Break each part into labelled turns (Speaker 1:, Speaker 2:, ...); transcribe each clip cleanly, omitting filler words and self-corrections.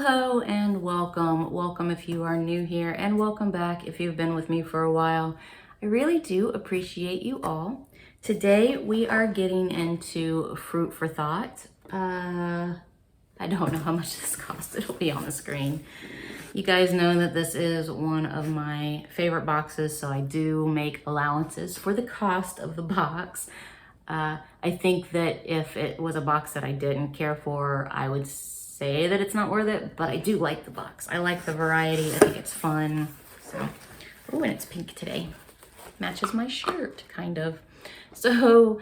Speaker 1: Hello and welcome. Welcome if you are new here, and welcome back if you've been with me for a while. I really do appreciate you all. Today we are getting into fruit for thought. I don't know how much this costs. It'll be on the screen. You guys know that this is one of my favorite boxes, so I do make allowances for the cost of the box. I think that if it was a box that I didn't care for, I would say that it's not worth it, but I do like the box. I like the variety. I think it's fun. So, oh, and it's pink today. Matches my shirt, kind of. So,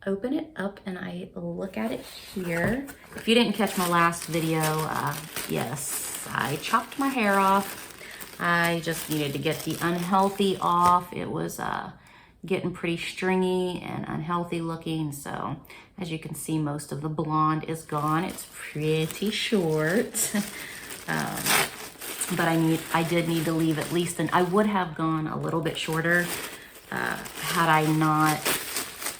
Speaker 1: open it up and I look at it here. If you didn't catch my last video, yes, I chopped my hair off. I just needed to get the unhealthy off. It was getting pretty stringy and unhealthy looking, so as you can see, most of the blonde is gone. It's pretty short. But I did need to leave at least, I would have gone a little bit shorter had I not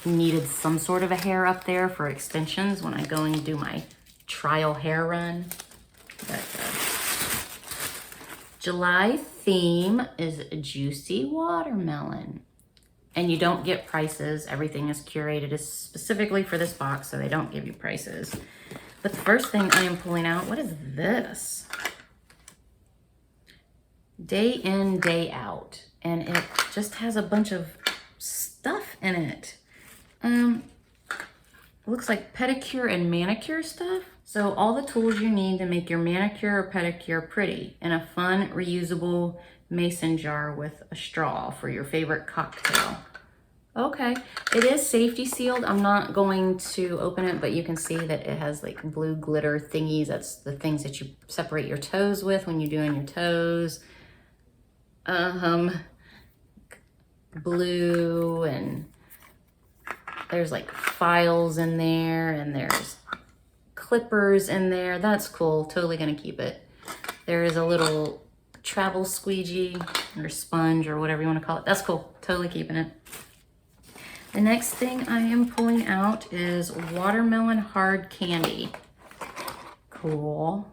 Speaker 1: needed some sort of a hair up there for extensions when I go and do my trial hair run. But July theme is juicy watermelon. And you don't get prices. Everything is curated specifically for this box, so they don't give you prices. But the first thing I am pulling out, what is this? Day in, day out. And it just has a bunch of stuff in it. Looks like pedicure and manicure stuff. So all the tools you need to make your manicure or pedicure pretty in a fun, reusable mason jar with a straw for your favorite cocktail. Okay, it is safety sealed. I'm not going to open it, but you can see that it has like blue glitter thingies. That's the things that you separate your toes with when you're doing your toes. Blue, and there's like files in there, and there's clippers in there. That's cool, totally gonna keep it. There is a little travel squeegee or sponge or whatever you wanna call it. That's cool, totally keeping it. The next thing I am pulling out is watermelon hard candy. Cool.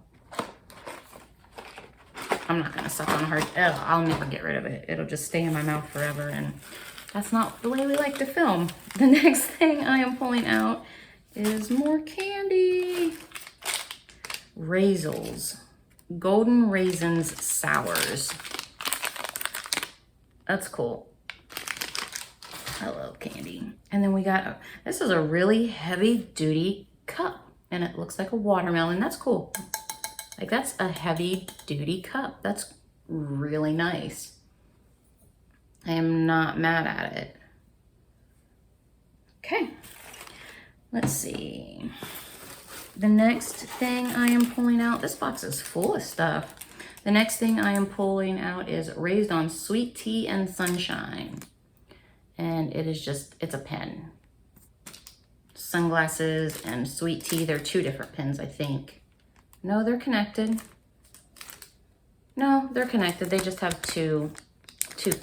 Speaker 1: I'm not gonna suck on hard, I'll never get rid of it. It'll just stay in my mouth forever, and that's not the way we like to film. The next thing I am pulling out is more candy. Raisels. Golden Raisins Sours. That's cool. I love candy. And then we got, this is a really heavy duty cup, and it looks like a watermelon. That's cool. Like, that's a heavy duty cup. That's really nice. I am not mad at it. Okay, let's see. The next thing I am pulling out, this box is full of stuff. The next thing I am pulling out is Raised on Sweet Tea and Sunshine. And it is just, it's a pen. Sunglasses and sweet tea, they're two different pens, I think. No, they're connected. No, they're connected. They just have two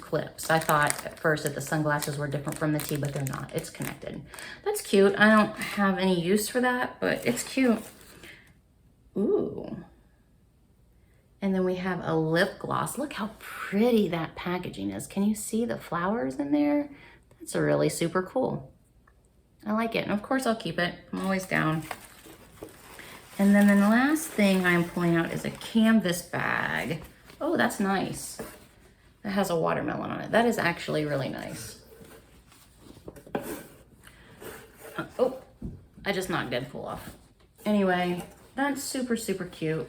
Speaker 1: clips. I thought at first that the sunglasses were different from the tea, but they're not. It's connected. That's cute. I don't have any use for that, but it's cute. Ooh. And then we have a lip gloss. Look how pretty that packaging is. Can you see the flowers in there? That's really super cool. I like it. And of course I'll keep it. I'm always down. And then the last thing I'm pulling out is a canvas bag. Oh, that's nice. It has a watermelon on it. That is actually really nice. Oh, I just knocked Deadpool off. Anyway, that's super, super cute.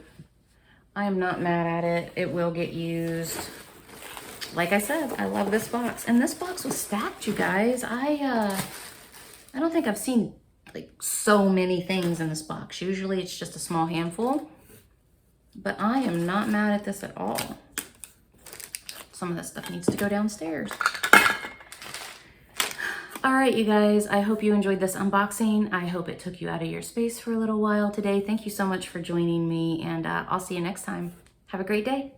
Speaker 1: I am not mad at it. It will get used. Like I said, I love this box. And this box was stacked, you guys. I don't think I've seen like so many things in this box. Usually it's just a small handful. But I am not mad at this at all. Some of this stuff needs to go downstairs. All right, you guys, I hope you enjoyed this unboxing. I hope it took you out of your space for a little while today. Thank you so much for joining me, and I'll see you next time. Have a great day.